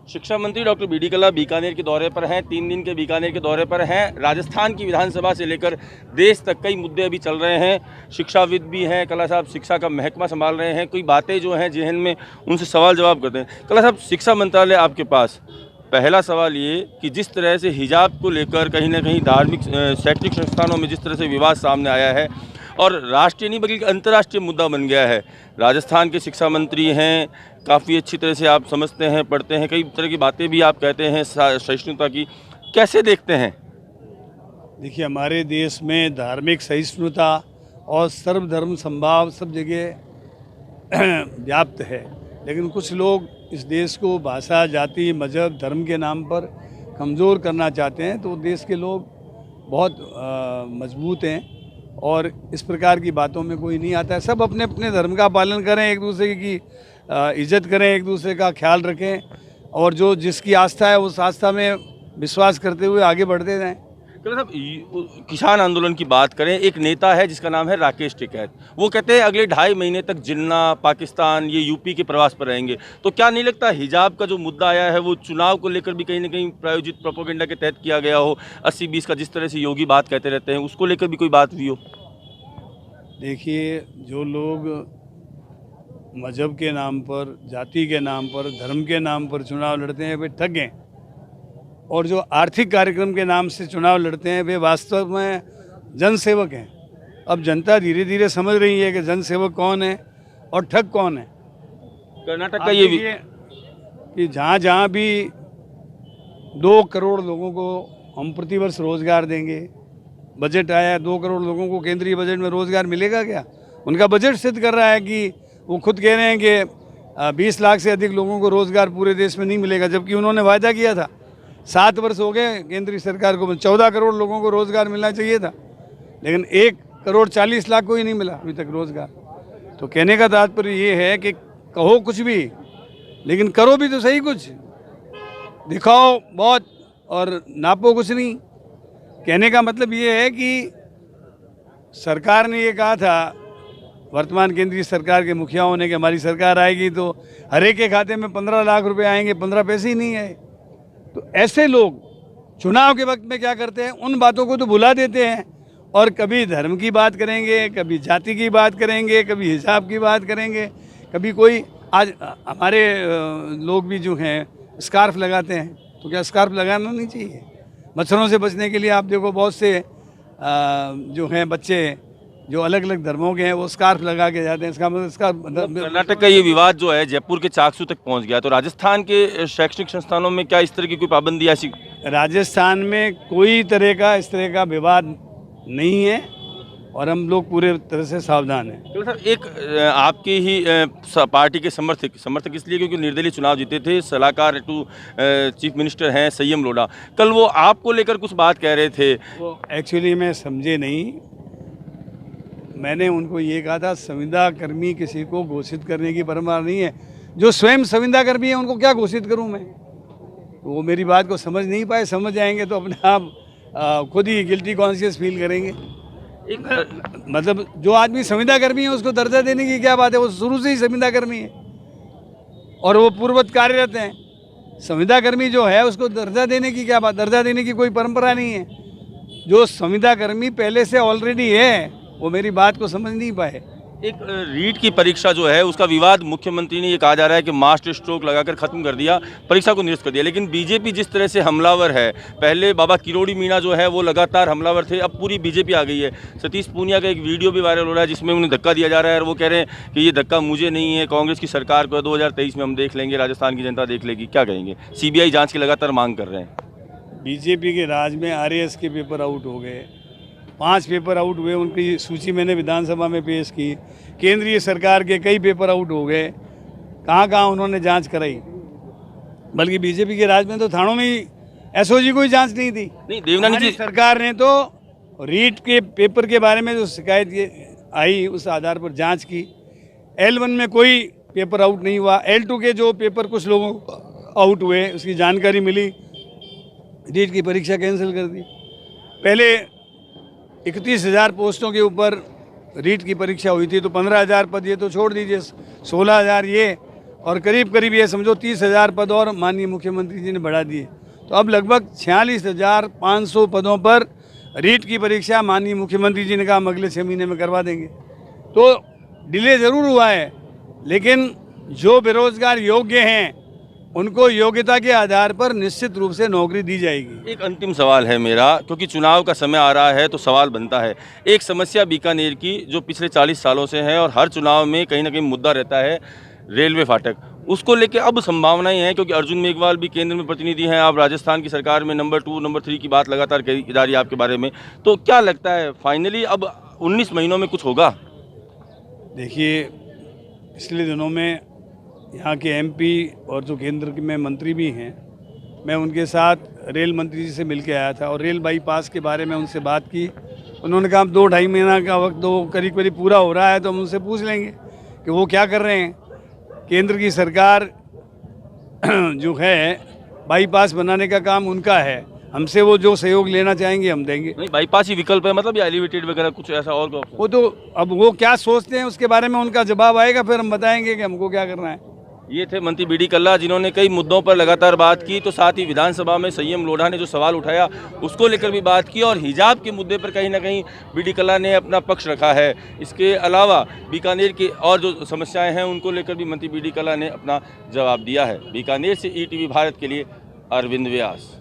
शिक्षा मंत्री doctor BD. कल्ला बीकानेर के दौरे पर हैं। 3 दिन के बीकानेर के दौरे पर हैं। राजस्थान की विधानसभा से लेकर देश तक कई मुद्दे अभी चल रहे हैं। शिक्षाविद भी हैं कल्ला साहब, शिक्षा का महकमा संभाल रहे हैं। कोई बातें जो हैं जहन में, उनसे सवाल जवाब करते हैं। कल्ला साहब, शिक्षा मंत्रालय आपके पास, पहला सवाल ये कि जिस तरह से हिजाब को लेकर कहीं ना कहीं धार्मिक शैक्षणिक संस्थानों में जिस तरह से विवाद सामने आया है और राष्ट्रीय नहीं बल्कि अंतर्राष्ट्रीय मुद्दा बन गया है, राजस्थान के शिक्षा मंत्री हैं, काफ़ी अच्छी तरह से आप समझते हैं, पढ़ते हैं, कई तरह की बातें भी आप कहते हैं सहिष्णुता की, कैसे देखते हैं? देखिए, हमारे देश में धार्मिक सहिष्णुता और सर्वधर्म समभाव सब जगह व्याप्त है, लेकिन कुछ लोग इस देश को भाषा, जाति, मजहब, धर्म के नाम पर कमज़ोर करना चाहते हैं। तो देश के लोग बहुत मजबूत हैं और इस प्रकार की बातों में कोई नहीं आता है। सब अपने अपने धर्म का पालन करें, एक दूसरे की इज्जत करें, एक दूसरे का ख्याल रखें और जो जिसकी आस्था है उस आस्था में विश्वास करते हुए आगे बढ़ते जाएं। साहब, किसान आंदोलन की बात करें, एक नेता है जिसका नाम है राकेश टिकैत, वो कहते हैं अगले 2.5 महीने तक जिन्ना, पाकिस्तान, ये यूपी के प्रवास पर रहेंगे। तो क्या नहीं लगता हिजाब का जो मुद्दा आया है वो चुनाव को लेकर भी कहीं ना कहीं प्रायोजित प्रोपेगेंडा के तहत किया गया हो? 80-20 का जिस तरह से योगी बात कहते रहते हैं, उसको लेकर भी कोई बात हुई हो? देखिए, जो लोग मजहब के नाम पर, जाति के नाम पर, धर्म के नाम पर चुनाव लड़ते हैं वे ठग हैं, और जो आर्थिक कार्यक्रम के नाम से चुनाव लड़ते हैं वे वास्तव में जनसेवक हैं। अब जनता धीरे धीरे समझ रही है कि जनसेवक कौन है और ठग कौन है। कर्नाटक का ये भी कि जहाँ जहाँ भी 2 करोड़ लोगों को हम प्रतिवर्ष रोजगार देंगे, बजट आया 2 करोड़ लोगों को केंद्रीय बजट में रोजगार मिलेगा क्या? उनका बजट सिद्ध कर रहा है कि वो खुद कह रहे हैं कि 20 लाख से अधिक लोगों को रोजगार पूरे देश में नहीं मिलेगा, जबकि उन्होंने वायदा किया था। 7 वर्ष हो गए केंद्रीय सरकार को, 14 करोड़ लोगों को रोजगार मिलना चाहिए था, लेकिन 1 करोड़ 40 लाख को ही नहीं मिला अभी तक रोजगार। तो कहने का तात्पर्य ये है कि कहो कुछ भी लेकिन करो भी तो सही, कुछ दिखाओ बहुत और नापो कुछ नहीं। कहने का मतलब ये है कि सरकार ने ये कहा था, वर्तमान केंद्रीय सरकार के मुखियाओं ने, कि हमारी सरकार आएगी तो हर एक के खाते में 15 लाख रुपए आएंगे, 15 पैसे ही नहीं आए। तो ऐसे लोग चुनाव के वक्त में क्या करते हैं, उन बातों को तो भुला देते हैं और कभी धर्म की बात करेंगे, कभी जाति की बात करेंगे, कभी हिसाब की बात करेंगे, कभी कोई, आज हमारे लोग भी जो हैं स्कार्फ लगाते हैं, तो क्या स्कार्फ लगाना नहीं चाहिए? मच्छरों से बचने के लिए आप देखो बहुत से जो हैं बच्चे जो अलग अलग धर्मों के हैं वो स्कार्फ लगा के जाते हैं। इसका मतलब कर्नाटक का ये विवाद जो है जयपुर के चाकसू तक पहुंच गया, तो राजस्थान के शैक्षणिक संस्थानों में क्या इस तरह की कोई पाबंदी ऐसी? राजस्थान में कोई तरह का इस तरह का विवाद नहीं है और हम लोग पूरे तरह से सावधान हैं। तो सर, एक आपकी ही पार्टी के समर्थक इसलिए क्योंकि निर्दलीय चुनाव जीते थे, सलाहकार टू चीफ मिनिस्टर हैं संयम लोढ़ा, कल वो आपको लेकर कुछ बात कह रहे थे। वो एक्चुअली मैं समझे नहीं, मैंने उनको ये कहा था संविदा कर्मी किसी को घोषित करने की परंपरा नहीं है। जो स्वयं संविदा कर्मी है उनको क्या घोषित करूं मैं? तो वो मेरी बात को समझ नहीं पाए, समझ जाएंगे तो अपने आप खुद ही गिल्टी कॉन्शियस फील करेंगे। मतलब जो आदमी संविदा कर्मी है उसको दर्जा देने की क्या बात है? वो शुरू से ही संविदा कर्मी है और वो पूर्ववत कार्यरत हैं। संविदा कर्मी जो है उसको दर्जा देने की क्या बात? दर्जा देने की कोई परंपरा नहीं है। जो संविदा कर्मी पहले से ऑलरेडी है वो मेरी बात को समझ नहीं पाए। एक रीट की परीक्षा जो है उसका विवाद, मुख्यमंत्री ने ये कहा जा रहा है कि मास्टर स्ट्रोक लगाकर खत्म कर दिया, परीक्षा को निरस्त कर दिया, लेकिन बीजेपी जिस तरह से हमलावर है, पहले बाबा किरोड़ी मीणा जो है वो लगातार हमलावर थे, अब पूरी बीजेपी आ गई है। सतीश पूनिया का एक वीडियो भी वायरल हो रहा है जिसमें उन्हें धक्का दिया जा रहा है और वो कह रहे हैं कि ये धक्का मुझे नहीं है, कांग्रेस की सरकार को 2023 में हम देख लेंगे, राजस्थान की जनता देख लेगी। क्या कहेंगे? CBI जाँच की लगातार मांग कर रहे हैं। बीजेपी के राज में RAS के पेपर आउट हो गए, 5 पेपर आउट हुए, उनकी सूची मैंने विधानसभा में पेश की। केंद्रीय सरकार के कई पेपर आउट हो गए, कहाँ कहाँ उन्होंने जांच कराई। बल्कि बीजेपी के राज में तो थानों में SOG कोई जांच नहीं थी। नहीं, देवनानी जी सरकार ने तो रीट के पेपर के बारे में जो शिकायत आई उस आधार पर जांच की। L1 में कोई पेपर आउट नहीं हुआ। L2 के जो पेपर कुछ लोगों आउट हुए उसकी जानकारी मिली, रीट की परीक्षा कैंसिल कर दी। पहले 31,000 पोस्टों के ऊपर रीट की परीक्षा हुई थी, तो 15,000 पद ये तो छोड़ दीजिए, 16,000 ये और करीब करीब ये समझो 30,000 पद और माननीय मुख्यमंत्री जी ने बढ़ा दिए। तो अब लगभग 46,500 पदों पर रीट की परीक्षा माननीय मुख्यमंत्री जी ने कहा हम अगले 6 महीने में करवा देंगे। तो डिले ज़रूर हुआ है, लेकिन जो बेरोजगार योग्य हैं उनको योग्यता के आधार पर निश्चित रूप से नौकरी दी जाएगी। एक अंतिम सवाल है मेरा, क्योंकि चुनाव का समय आ रहा है तो सवाल बनता है। एक समस्या बीकानेर की जो पिछले 40 सालों से है और हर चुनाव में कहीं ना कहीं मुद्दा रहता है, रेलवे फाटक। उसको लेके अब संभावनाएं हैं, क्योंकि अर्जुन मेघवाल भी केंद्र में प्रतिनिधि हैं, आप राजस्थान की सरकार में नंबर 2 नंबर 3 की बात लगातार कही जा रही है आपके बारे में। तो क्या लगता है फाइनली अब 19 महीनों में कुछ होगा? देखिए, पिछले दिनों में यहाँ के एमपी और जो केंद्र के में मंत्री भी हैं, मैं उनके साथ रेल मंत्री जी से मिल के आया था और रेल बाईपास के बारे में उनसे बात की। उन्होंने कहा 2-2.5 महीना का वक्त दो, करीब करीब पूरा हो रहा है तो हम उनसे पूछ लेंगे कि वो क्या कर रहे हैं। केंद्र की सरकार जो है बाईपास बनाने का काम उनका है, हमसे वो जो सहयोग लेना चाहेंगे हम देंगे। नहीं, बाईपास ही विकल्प है मतलब, या एलिवेटेड वगैरह कुछ ऐसा और ऑप्शन? वो तो अब वो क्या सोचते हैं उसके बारे में उनका जवाब आएगा, फिर हम बताएंगे कि हमको क्या करना है। ये थे मंत्री बीडी कल्ला, जिन्होंने कई मुद्दों पर लगातार बात की। तो साथ ही विधानसभा में संयम लोढ़ा ने जो सवाल उठाया उसको लेकर भी बात की, और हिजाब के मुद्दे पर कहीं ना कहीं बीडी कल्ला ने अपना पक्ष रखा है। इसके अलावा बीकानेर की और जो समस्याएं हैं उनको लेकर भी मंत्री बीडी कल्ला ने अपना जवाब दिया है। बीकानेर से ईटीवी भारत के लिए अरविंद व्यास।